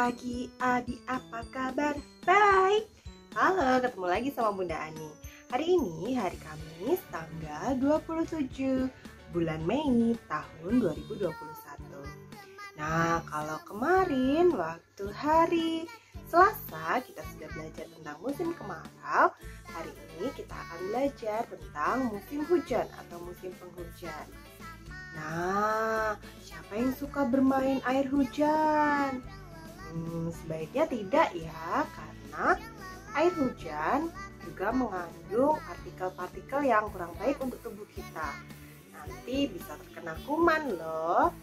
pagi Adi, apa kabar? Baik. Halo, ketemu lagi sama Bunda Ani. Hari ini hari Kamis tanggal 27 bulan Mei tahun 2021. Nah, kalau kemarin waktu hari Selasa kita sudah belajar tentang musim kemarau. Hari ini kita akan belajar tentang musim hujan atau musim penghujan. Nah, siapa yang suka bermain air hujan? Sebaiknya tidak ya, karena air hujan juga mengandung partikel-partikel yang kurang baik untuk tubuh kita. Nanti bisa terkena kuman loh.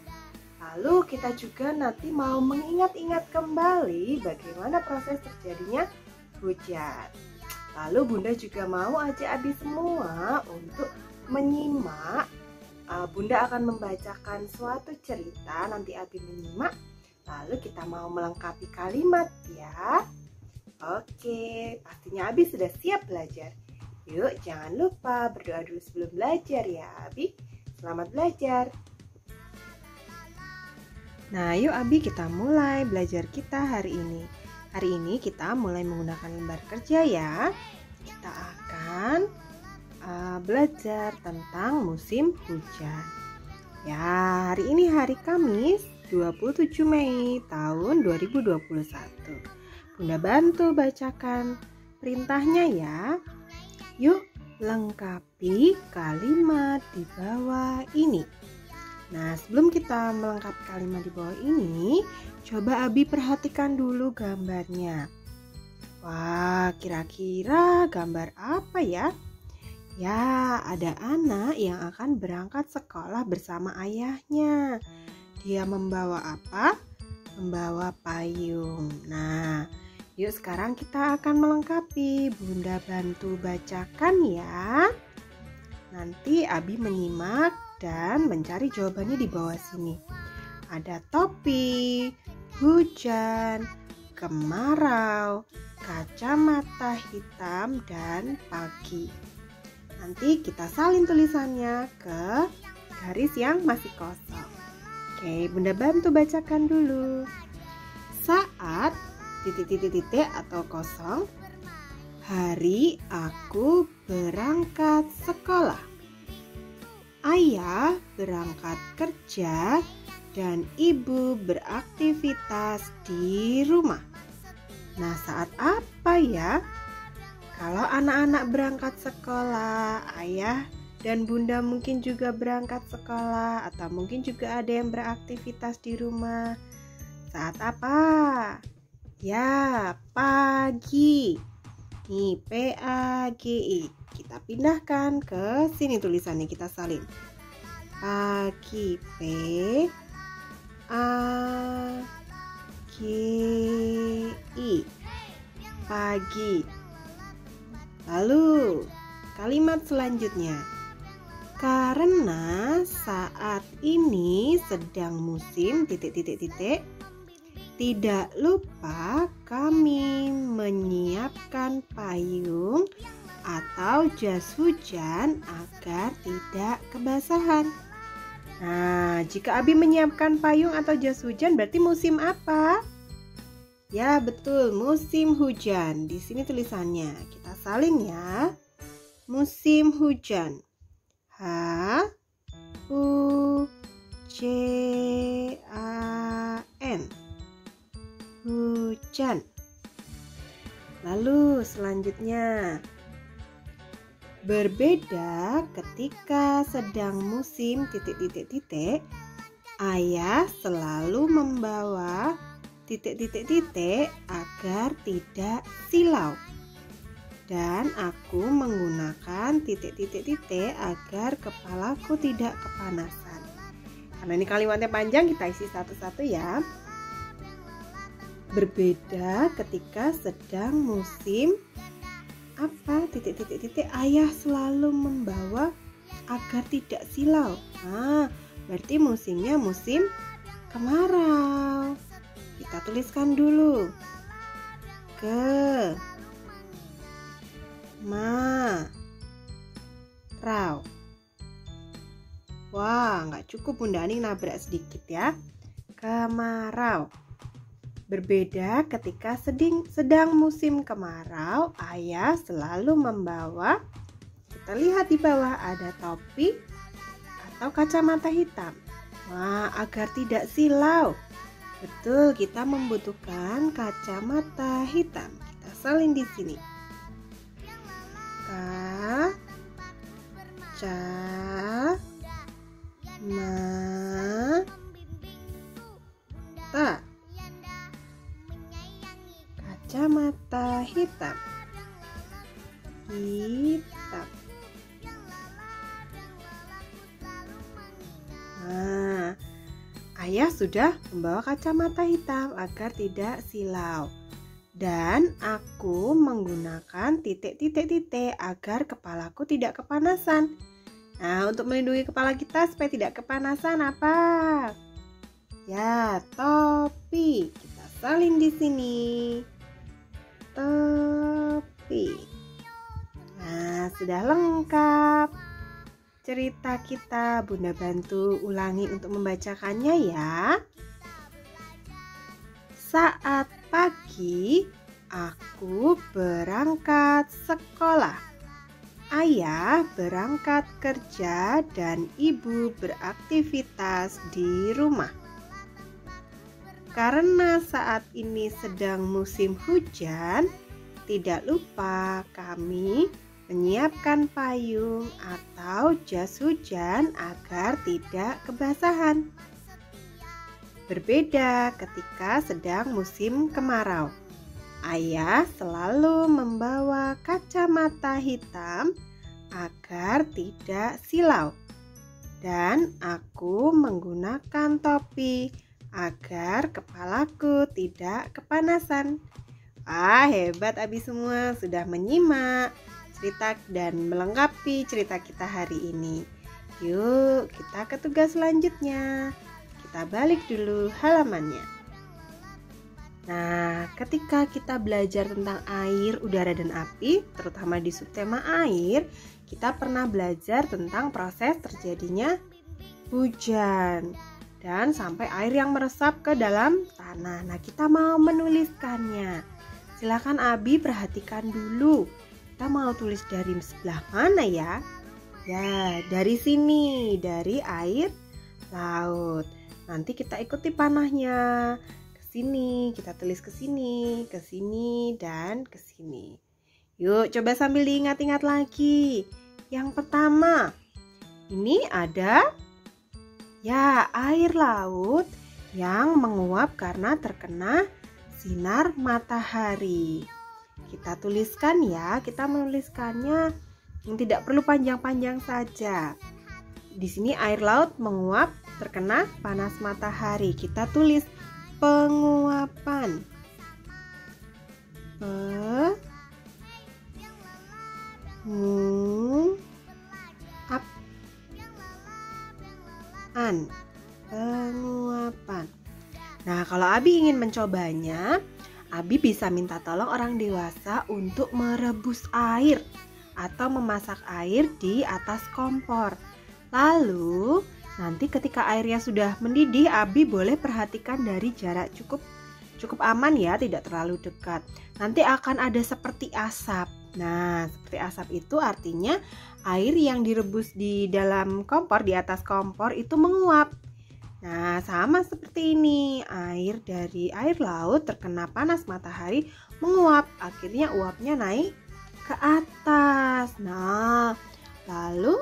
Lalu kita juga nanti mau mengingat-ingat kembali bagaimana proses terjadinya hujan. Lalu Bunda juga mau ajak Abi semua untuk menyimak. Bunda akan membacakan suatu cerita, nanti Abi menyimak, lalu kita mau melengkapi kalimat ya. Oke, pastinya Abi sudah siap belajar. Yuk, jangan lupa berdoa dulu sebelum belajar ya Abi. Selamat belajar. Nah, yuk Abi, kita mulai belajar kita hari ini. Hari ini kita mulai menggunakan lembar kerja ya. Kita akan belajar tentang musim hujan. Ya, hari ini hari Kamis 27 Mei tahun 2021. Bunda bantu bacakan perintahnya ya. Yuk, lengkapi kalimat di bawah ini. Nah, sebelum kita melengkapi kalimat di bawah ini, coba Abi perhatikan dulu gambarnya. Wah, kira-kira gambar apa ya? Ya, ada anak yang akan berangkat sekolah bersama ayahnya. Dia membawa apa? Membawa payung. Nah, yuk sekarang kita akan melengkapi. Bunda bantu bacakan ya. Nanti Abi menyimak dan mencari jawabannya di bawah sini. Ada topi, hujan, kemarau, kacamata hitam, dan pagi. Nanti kita salin tulisannya ke garis yang masih kosong. Oke, Bunda bantu bacakan dulu. Saat titik-titik atau kosong, hari aku berangkat sekolah. Ayah berangkat kerja dan ibu beraktivitas di rumah. Nah, saat apa ya? Kalau anak-anak berangkat sekolah, ayah dan bunda mungkin juga berangkat sekolah, atau mungkin juga ada yang beraktivitas di rumah. Saat apa? Ya, pagi. Nih, P-A-G-I. Kita pindahkan ke sini tulisannya, kita salin. Pagi, P-A-G-I. Pagi. Lalu, kalimat selanjutnya. Karena saat ini sedang musim titik-titik, tidak lupa kami menyiapkan payung atau jas hujan agar tidak kebasahan. Nah, jika Abi menyiapkan payung atau jas hujan, berarti musim apa? Ya, betul, musim hujan. Di sini tulisannya. Kita salin ya. Musim hujan. H-U-J-A-N. Hujan. Lalu selanjutnya. Berbeda ketika sedang musim titik-titik, ayah selalu membawa titik-titik agar tidak silau. Dan aku menggunakan titik-titik agar kepalaku tidak kepanasan. Karena ini kalimatnya panjang, kita isi satu-satu ya. Berbeda ketika sedang musim apa? Titik-titik, ayah selalu membawa agar tidak silau. Nah, berarti musimnya musim kemarau. Kita tuliskan dulu. Kemarau. Wah, nggak cukup Bunda Ani, nabrak sedikit ya. Kemarau. Berbeda ketika sedang musim kemarau, ayah selalu membawa, kita lihat di bawah ada topi atau kacamata hitam. Wah, agar tidak silau. Betul, kita membutuhkan kacamata hitam. Kita salin di sini. Kacamata hitam. Nah, ayah sudah membawa kacamata hitam agar tidak silau. Dan aku menggunakan titik-titik-titik agar kepalaku tidak kepanasan. Nah, untuk melindungi kepala kita supaya tidak kepanasan apa? Ya, topi. Kita salin di sini. Topi. Nah, sudah lengkap cerita kita. Bunda bantu ulangi untuk membacakannya ya. Saat pagi, aku berangkat sekolah. Ayah berangkat kerja dan ibu beraktivitas di rumah. Karena saat ini sedang musim hujan, tidak lupa kami menyiapkan payung atau jas hujan agar tidak kebasahan. Berbeda ketika sedang musim kemarau. Ayah selalu membawa kacamata hitam agar tidak silau. Dan aku menggunakan topi agar kepalaku tidak kepanasan. Wah, hebat Abi semua, sudah menyimak cerita dan melengkapi cerita kita hari ini. Yuk, kita ke tugas selanjutnya. Kita balik dulu halamannya. Nah, ketika kita belajar tentang air, udara, dan api, terutama di subtema air, kita pernah belajar tentang proses terjadinya hujan dan sampai air yang meresap ke dalam tanah. Nah, kita mau menuliskannya. Silakan Abi perhatikan dulu. Kita mau tulis dari sebelah mana ya? Ya, dari sini, dari air laut. Nanti kita ikuti panahnya. Ke sini, kita tulis ke sini, dan ke sini. Yuk, coba sambil diingat-ingat lagi. Yang pertama, ini ada ya air laut yang menguap karena terkena sinar matahari. Kita tuliskan ya, kita menuliskannya yang tidak perlu panjang-panjang saja. Di sini air laut menguap terkena panas matahari. Kita tulis penguapan. Penguapan. Nah, kalau Abi ingin mencobanya, Abi bisa minta tolong orang dewasa untuk merebus air atau memasak air di atas kompor. Lalu, nanti ketika airnya sudah mendidih, Abi boleh perhatikan dari jarak cukup aman ya, tidak terlalu dekat. Nanti akan ada seperti asap. Nah, seperti asap itu artinya air yang direbus di dalam kompor, di atas kompor itu menguap. Nah, sama seperti ini. Air dari air laut terkena panas matahari menguap. Akhirnya uapnya naik ke atas. Nah, lalu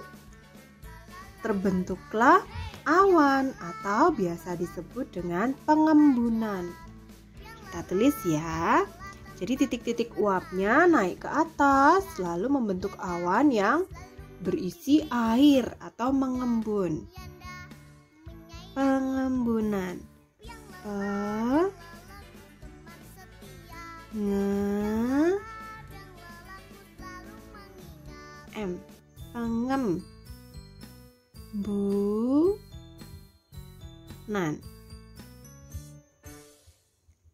terbentuklah awan atau biasa disebut dengan pengembunan. Kita tulis ya. Jadi titik-titik uapnya naik ke atas lalu membentuk awan yang berisi air atau mengembun. Pengembunan. Pengembunan.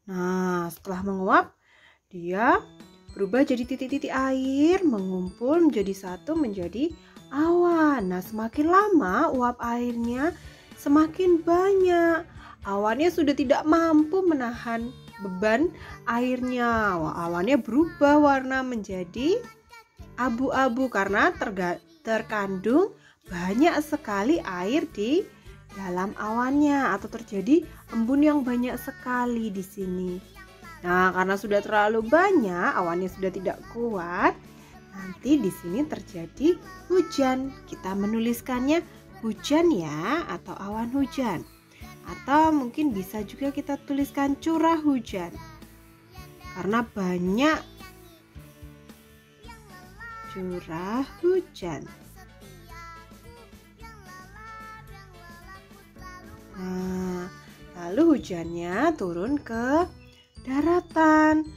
Nah, setelah menguap, dia berubah jadi titik-titik air, mengumpul menjadi satu menjadi awan. Nah, semakin lama uap airnya semakin banyak. Awannya sudah tidak mampu menahan beban airnya. Wah, awannya berubah warna menjadi abu-abu karena terkandung banyak sekali air di dalam awannya, atau terjadi embun yang banyak sekali di sini. Nah, karena sudah terlalu banyak, awannya sudah tidak kuat, nanti di sini terjadi hujan. Kita menuliskannya hujan ya, atau awan hujan. Atau mungkin bisa juga kita tuliskan curah hujan. Karena banyak curah hujan. Nah, lalu hujannya turun ke daratan.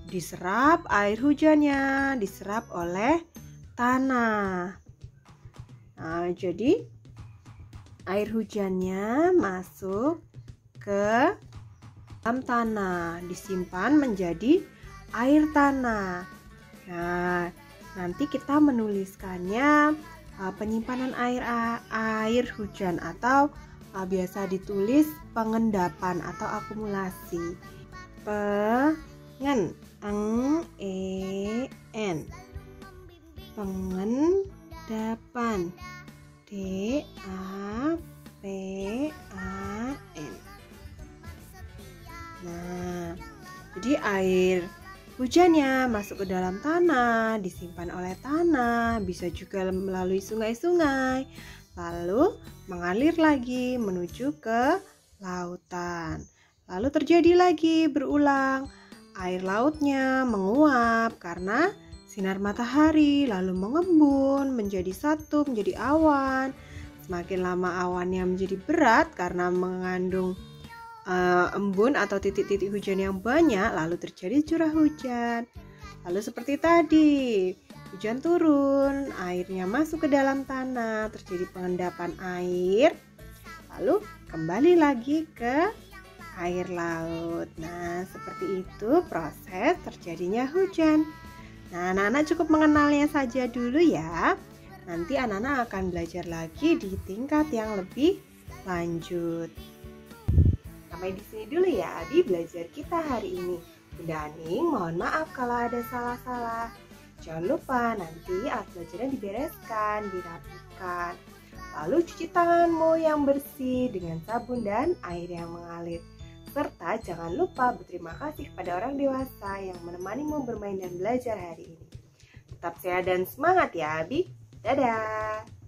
Diserap air hujannya, diserap oleh tanah. Nah, jadi air hujannya masuk ke dalam tanah, disimpan menjadi air tanah. Nah, nanti kita menuliskannya penyimpanan air hujan, atau biasa ditulis pengendapan atau akumulasi. Pengendapan. DAPAN. Nah, jadi air hujannya masuk ke dalam tanah, disimpan oleh tanah, bisa juga melalui sungai-sungai, lalu mengalir lagi menuju ke lautan. Lalu terjadi lagi berulang, air lautnya menguap karena sinar matahari, lalu mengembun menjadi satu, menjadi awan. Semakin lama awannya menjadi berat karena mengandung embun atau titik-titik hujan yang banyak, lalu terjadi curah hujan. Lalu seperti tadi, hujan turun, airnya masuk ke dalam tanah, terjadi pengendapan air, lalu kembali lagi ke air laut. Nah, seperti itu proses terjadinya hujan. Nah, anak-anak cukup mengenalnya saja dulu ya. Nanti anak-anak akan belajar lagi di tingkat yang lebih lanjut. Sampai di sini dulu ya Abi belajar kita hari ini. Bunda Aning mohon maaf kalau ada salah-salah. Jangan lupa nanti alat belajarnya dibereskan, dirapikan. Lalu cuci tanganmu yang bersih dengan sabun dan air yang mengalir. Serta jangan lupa berterima kasih kepada orang dewasa yang menemanimu bermain dan belajar hari ini. Tetap sehat dan semangat ya Abi. Dadah!